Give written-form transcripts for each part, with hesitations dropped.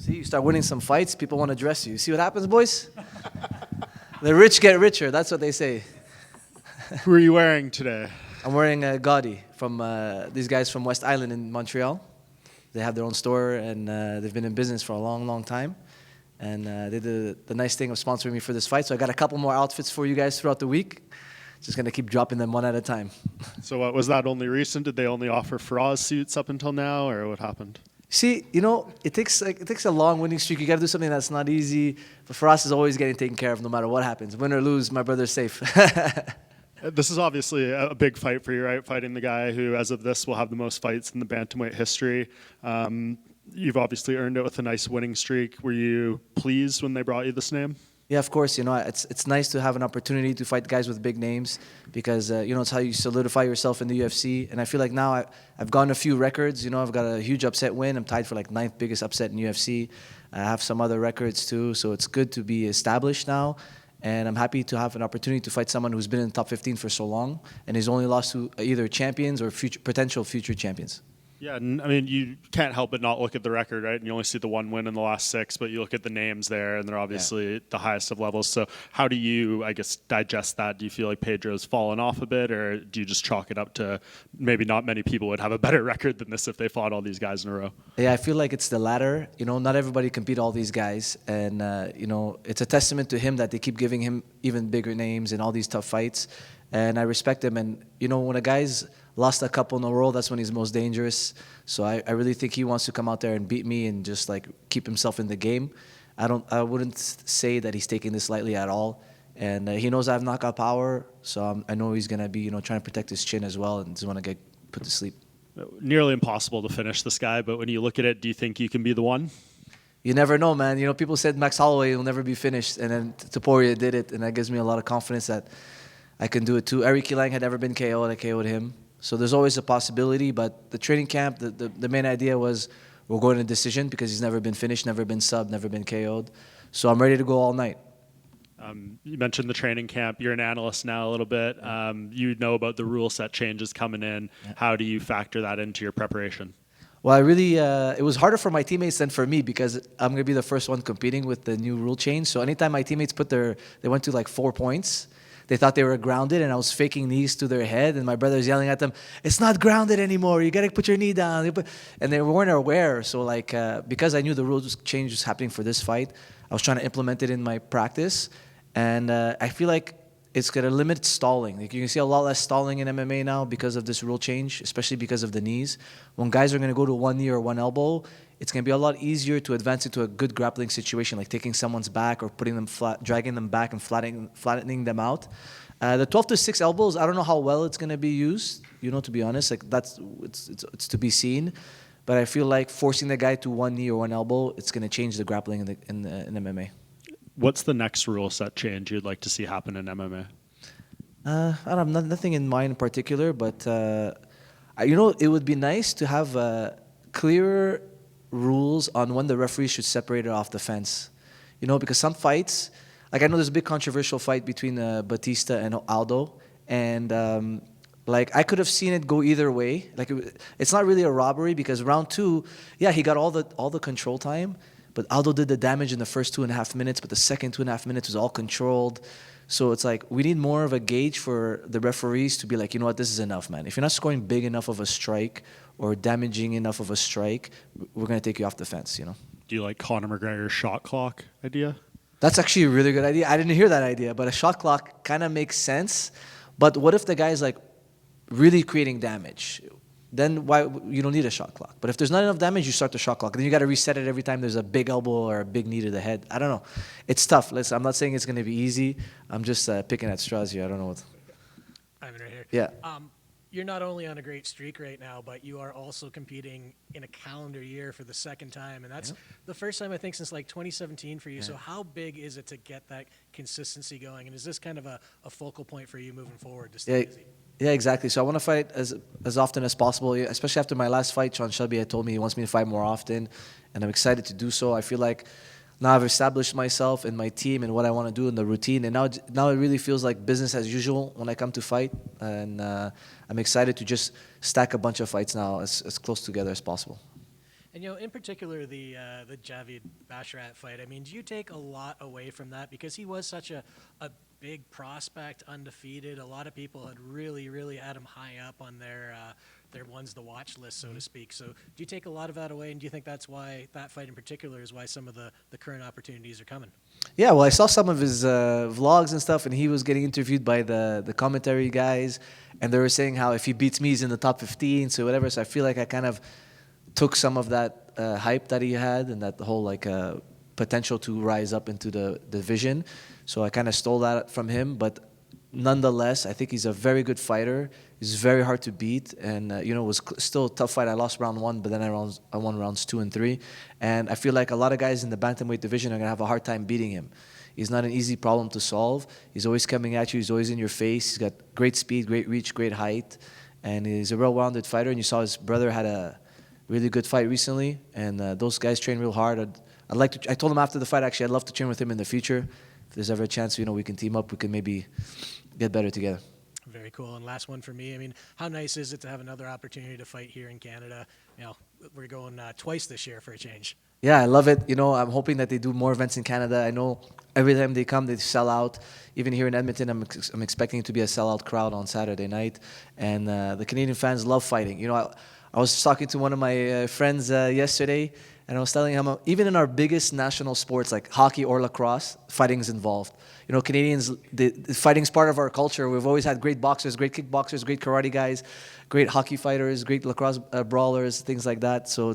See, you start winning some fights, people want to dress you. See what happens, boys? The rich get richer. That's what they say. Who are you wearing today? I'm wearing a Gaudi from these guys from West Island in Montreal. They have their own store, and they've been in business for a long, long time. And they did the nice thing of sponsoring me for this fight. So I got a couple more outfits for you guys throughout the week. Just going to keep dropping them one at a time. So what, was that only recent? Did they only offer Faraz suits up until now, or what happened? See, you know, it takes a long winning streak. You got to do something that's not easy. But for us, is always getting taken care of no matter what happens. Win or lose, my brother's safe. This is obviously a big fight for you, right? Fighting the guy who, as of this, will have the most fights in the bantamweight history. You've obviously earned it with a nice winning streak. Were you pleased when they brought you this name? Yeah, of course. You know, it's nice to have an opportunity to fight guys with big names because, you know, it's how you solidify yourself in the UFC. And I feel like now I've gotten a few records. You know, I've got a huge upset win. I'm tied for like 9th biggest upset in UFC. I have some other records too. So it's good to be established now. And I'm happy to have an opportunity to fight someone who's been in the top 15 for so long and he's only lost to either champions or potential future champions. Yeah, and I mean, you can't help but not look at the record, right? And you only see the one win in the last 6, but you look at the names there, and they're obviously the highest of levels. So how do you, I guess, digest that? Do you feel like Pedro's fallen off a bit, or do you just chalk it up to maybe not many people would have a better record than this if they fought all these guys in a row? Yeah, I feel like it's the latter. You know, not everybody can beat all these guys, and, you know, it's a testament to him that they keep giving him even bigger names in all these tough fights. And I respect him. And, you know, when a guy's lost a couple in a row, that's when he's most dangerous. So I really think he wants to come out there and beat me and just, like, keep himself in the game. I wouldn't say that he's taking this lightly at all. And he knows I have knockout power, so I know he's going to be, you know, trying to protect his chin as well and doesn't want to get put to sleep. Nearly impossible to finish this guy, but when you look at it, do you think you can be the one? You never know, man. You know, people said Max Holloway will never be finished, and then Topuria did it, and that gives me a lot of confidence that I can do it too. Eric Keelang had never been KO'd. I KO'd him. So there's always a possibility, but the training camp, the main idea was we're going to decision because he's never been finished, never been subbed, never been KO'd. So I'm ready to go all night. You mentioned the training camp. You're an analyst now a little bit. You know about the rule set changes coming in. Yeah. How do you factor that into your preparation? Well, it was harder for my teammates than for me because I'm going to be the first one competing with the new rule change. So anytime my teammates they went to like 4 points, they thought they were grounded, and I was faking knees to their head, and my brother's yelling at them, "It's not grounded anymore. You got to put your knee down." And they weren't aware. So, like, because I knew the rules change was happening for this fight, I was trying to implement it in my practice. And I feel like it's going to limit stalling. Like, you can see a lot less stalling in MMA now because of this rule change, especially because of the knees. When guys are going to go to one knee or one elbow, it's going to be a lot easier to advance into a good grappling situation, like taking someone's back or putting them flat, dragging them back and flattening them out. The 12 to 6 elbows, I don't know how well it's going to be used. You know, to be honest, like it's to be seen. But I feel like forcing the guy to one knee or one elbow, it's going to change the grappling in MMA. What's the next rule set change you'd like to see happen in MMA? I don't have nothing in mind in particular, but you know, it would be nice to have clearer rules on when the referee should separate it off the fence. You know, because some fights, like I know there's a big controversial fight between Batista and Aldo, and like I could have seen it go either way. Like it's not really a robbery because round 2, yeah, he got all the control time. But Aldo did the damage in the first 2.5 minutes, but the second 2.5 minutes was all controlled. So it's like we need more of a gauge for the referees to be like, you know what, this is enough, man. If you're not scoring big enough of a strike or damaging enough of a strike, we're going to take you off the fence, you know. Do you like Conor McGregor's shot clock idea? That's actually a really good idea. I didn't hear that idea, but a shot clock kind of makes sense. But what if the guy's like really creating damage? Then why you don't need a shot clock. But if there's not enough damage, you start the shot clock. Then you got to reset it every time there's a big elbow or a big knee to the head. I don't know. It's tough. Listen, I'm not saying it's going to be easy. I'm just picking at straws here. I don't know what. I'm right here. Yeah. You're not only on a great streak right now, but you are also competing in a calendar year for the second time. And that's the first time, I think, since like 2017 for you. Yeah. So how big is it to get that consistency going? And is this kind of a focal point for you moving forward to stay busy? Yeah, exactly. So I want to fight as often as possible, especially after my last fight. Sean Shelby had told me he wants me to fight more often, and I'm excited to do so. I feel like now I've established myself and my team and what I want to do in the routine, and now it really feels like business as usual when I come to fight, and I'm excited to just stack a bunch of fights now as close together as possible. And in particular, the Javid Basharat fight. I mean, do you take a lot away from that because he was such a big prospect, undefeated? A lot of people had really had him high up on their ones to watch list, so to speak. So do you take a lot of that away, and do you think that's why that fight in particular is why some of the current opportunities are coming? Yeah, well, I saw some of his vlogs and stuff, and he was getting interviewed by the commentary guys, and they were saying how if he beats me, he's in the top 15, so whatever. So I feel like I kind of took some of that hype that he had and that whole potential to rise up into the division. So I kind of stole that from him, but nonetheless, I think he's a very good fighter. He's very hard to beat, and it was still a tough fight. I lost round 1, but then I won rounds 2 and 3. And I feel like a lot of guys in the bantamweight division are gonna have a hard time beating him. He's not an easy problem to solve. He's always coming at you. He's always in your face. He's got great speed, great reach, great height, and he's a well-rounded fighter. And you saw his brother had a really good fight recently, and those guys train real hard. I'd like to. I told him after the fight, actually, I'd love to train with him in the future. If there's ever a chance, we can team up. We can maybe get better together. Very cool. And last one for me. I mean, how nice is it to have another opportunity to fight here in Canada? We're going twice this year for a change. Yeah, I love it. I'm hoping that they do more events in Canada. I know every time they come, they sell out. Even here in Edmonton, I'm expecting it to be a sellout crowd on Saturday night. And the Canadian fans love fighting. I was talking to one of my friends yesterday, and I was telling him, even in our biggest national sports like hockey or lacrosse, fighting is involved. Canadians, the fighting is part of our culture. We've always had great boxers, great kickboxers, great karate guys, great hockey fighters, great lacrosse brawlers, things like that. So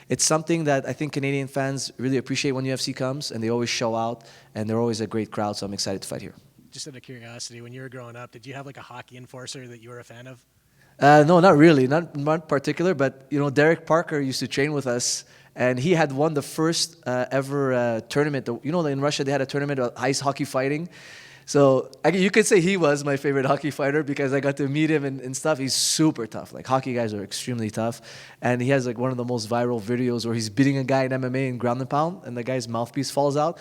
it's something that I think Canadian fans really appreciate when UFC comes, and they always show out, and they're always a great crowd. So I'm excited to fight here. Just out of curiosity, when you were growing up, did you have a hockey enforcer that you were a fan of? No, not really, not particular. But Derek Parker used to train with us, and he had won the first ever tournament. In Russia they had a tournament of ice hockey fighting. So you could say he was my favorite hockey fighter because I got to meet him and stuff. He's super tough. Hockey guys are extremely tough, and he has one of the most viral videos where he's beating a guy in MMA in ground and pound, and the guy's mouthpiece falls out.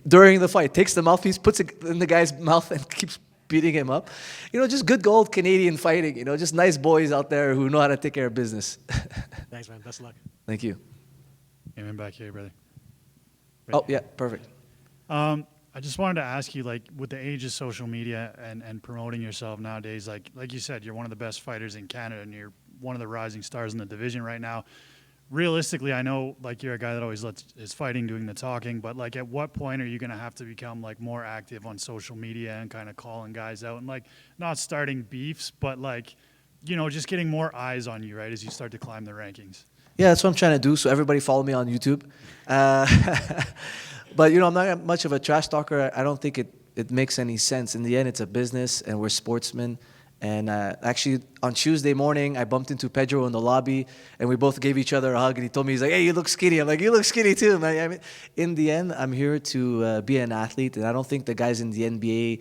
During the fight, takes the mouthpiece, puts it in the guy's mouth, and keeps beating him up. Just good old Canadian fighting. Just nice boys out there who know how to take care of business. Thanks, man. Best of luck. Thank you. Amen back here, brother. Oh, yeah, perfect. I just wanted to ask you, with the age of social media and promoting yourself nowadays, like you said, you're one of the best fighters in Canada, and you're one of the rising stars in the division right now. Realistically, I know, you're a guy that always is fighting, doing the talking, but, at what point are you going to have to become, more active on social media and kind of calling guys out and, not starting beefs, but, just getting more eyes on you, right, as you start to climb the rankings? Yeah, that's what I'm trying to do. So everybody follow me on YouTube. But, I'm not much of a trash talker. I don't think it makes any sense. In the end, it's a business, and we're sportsmen. And actually, on Tuesday morning, I bumped into Pedro in the lobby, and we both gave each other a hug. And he told me, he's like, "Hey, you look skinny." I'm like, "You look skinny too, man." I mean, in the end, I'm here to be an athlete, and I don't think the guys in the NBA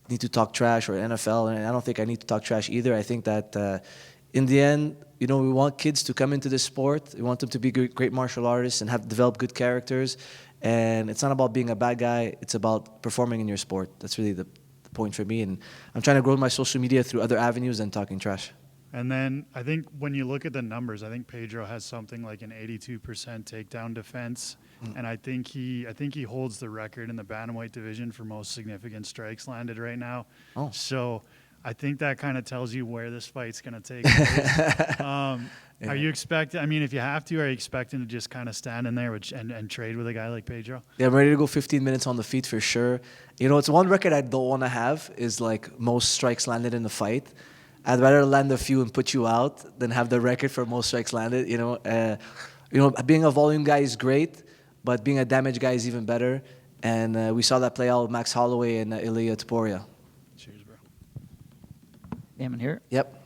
need to talk trash, or NFL, and I don't think I need to talk trash either. I think that in the end, we want kids to come into this sport. We want them to be great martial artists and develop good characters. And it's not about being a bad guy. It's about performing in your sport. That's really the point for me. And I'm trying to grow my social media through other avenues than talking trash. And then I think when you look at the numbers, I think Pedro has something like an 82% takedown defense. And I think he holds the record in the bantamweight division for most significant strikes landed right now. Oh. So I think that kind of tells you where this fight's going to take place. Yeah. Are you expecting, if you have to, are you expecting to just kind of stand in there and trade with a guy like Pedro? Yeah, I'm ready to go 15 minutes on the feet for sure. It's one record I don't want to have is most strikes landed in the fight. I'd rather land a few and put you out than have the record for most strikes landed. Being a volume guy is great, but being a damage guy is even better. And we saw that play out with Max Holloway and Ilia Topuria. Cheers, bro. Aiemann here. Yep.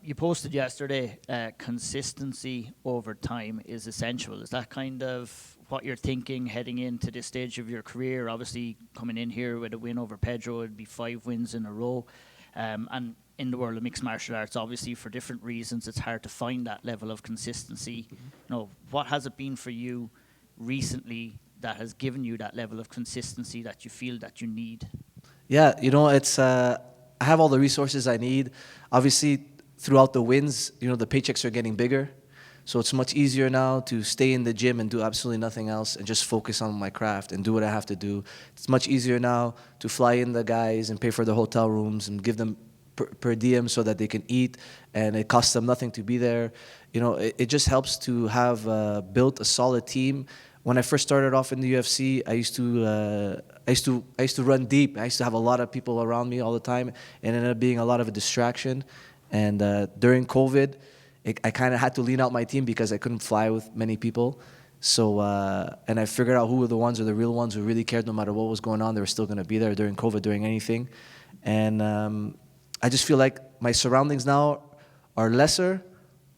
You posted yesterday, consistency over time is essential. Is that kind of what you're thinking heading into this stage of your career? Obviously, coming in here with a win over Pedro, it'd be 5 wins in a row. And in the world of mixed martial arts, obviously, for different reasons, it's hard to find that level of consistency. What has it been for you recently that has given you that level of consistency that you feel that you need? Yeah, it's I have all the resources I need. Obviously, throughout the wins, the paychecks are getting bigger. So it's much easier now to stay in the gym and do absolutely nothing else and just focus on my craft and do what I have to do. It's much easier now to fly in the guys and pay for their hotel rooms and give them per diem so that they can eat, and it costs them nothing to be there. You know, it just helps to have built a solid team. When I first started off in the UFC, I used to run deep. I used to have a lot of people around me all the time, and it ended up being a lot of a distraction. And during COVID, I kind of had to lean out my team because I couldn't fly with many people. So, and I figured out who were the ones or the real ones who really cared no matter what was going on. They were still going to be there during COVID, during anything. And I just feel like my surroundings now are lesser,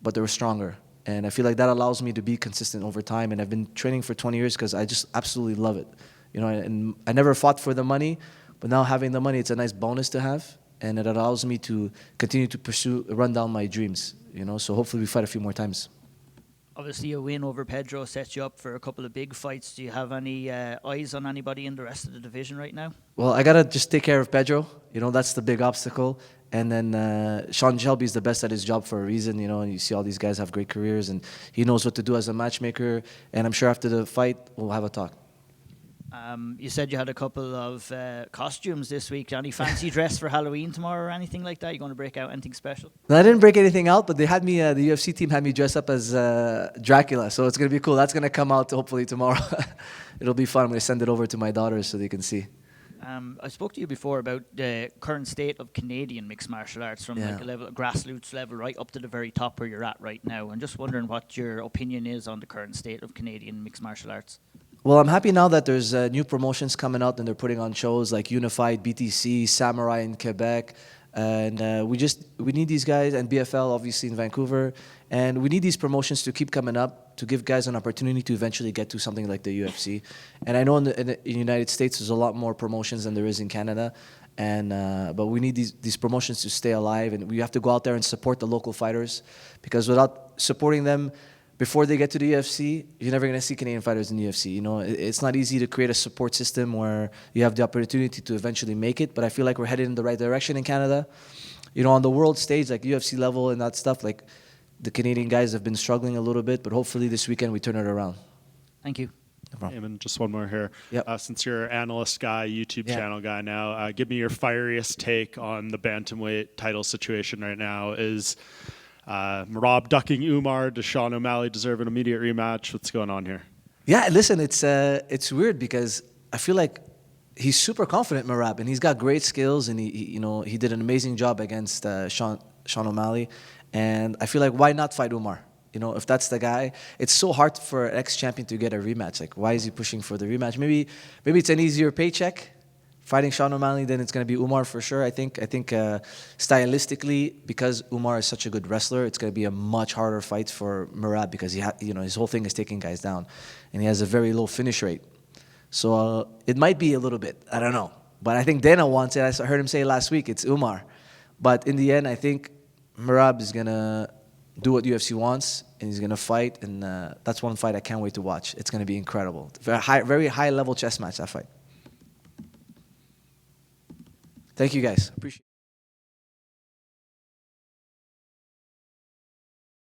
but they're stronger. And I feel like that allows me to be consistent over time. And I've been training for 20 years because I just absolutely love it. You know, and I never fought for the money, but now having the money, it's a nice bonus to have. And it allows me to continue to run down my dreams, you know. So hopefully we fight a few more times. Obviously, a win over Pedro sets you up for a couple of big fights. Do you have any eyes on anybody in the rest of the division right now? Well, I got to just take care of Pedro. You know, that's the big obstacle. And then Sean Shelby's the best at his job for a reason, you know, and you see all these guys have great careers, and he knows what to do as a matchmaker. And I'm sure after the fight, we'll have a talk. You said you had a couple of costumes this week. Any fancy dress for Halloween tomorrow or anything like that? You going to break out anything special? No, I didn't break anything out, but they had me. The UFC team had me dress up as Dracula, so it's gonna be cool. That's gonna come out hopefully tomorrow. It'll be fun. I'm gonna send it over to my daughters so they can see. I spoke to you before about the current state of Canadian mixed martial arts from like a grassroots level right up to the very top where you're at right now. I'm just wondering what your opinion is on the current state of Canadian mixed martial arts. Well, I'm happy now that there's new promotions coming out and they're putting on shows like Unified, BTC, Samurai in Quebec. And we need these guys, and BFL obviously in Vancouver. And we need these promotions to keep coming up to give guys an opportunity to eventually get to something like the UFC. And I know in the United States there's a lot more promotions than there is in Canada. And but we need these promotions to stay alive, and we have to go out there and support the local fighters, because without supporting them before they get to the UFC, you're never going to see Canadian fighters in the UFC. You know, it's not easy to create a support system where you have the opportunity to eventually make it, but I feel like we're headed in the right direction in Canada. You know, on the world stage, like UFC level and that stuff, like the Canadian guys have been struggling a little bit, but hopefully this weekend we turn it around. Thank you. No problem. Aiemann, just one more here. Yep. Since you're an analyst guy, YouTube channel guy now, give me your fieriest take on the bantamweight title situation right now. Is Merab ducking Umar? Does Sean O'Malley deserve an immediate rematch? What's going on here? Yeah, listen, it's weird because I feel like he's super confident, Merab, and he's got great skills, and he did an amazing job against Sean O'Malley, and I feel like why not fight Umar? You know, if that's the guy, it's so hard for an ex-champion to get a rematch. Like, why is he pushing for the rematch? Maybe it's an easier paycheck fighting Sean O'Malley, then it's going to be Umar for sure. I think stylistically, because Umar is such a good wrestler, it's going to be a much harder fight for Merab because his whole thing is taking guys down, and he has a very low finish rate. So it might be a little bit. I don't know, but I think Dana wants it. I heard him say last week it's Umar, but in the end, I think Merab is going to do what UFC wants, and he's going to fight, and that's one fight I can't wait to watch. It's going to be incredible. Very high level chess match, that fight. Thank you, guys. Appreciate it.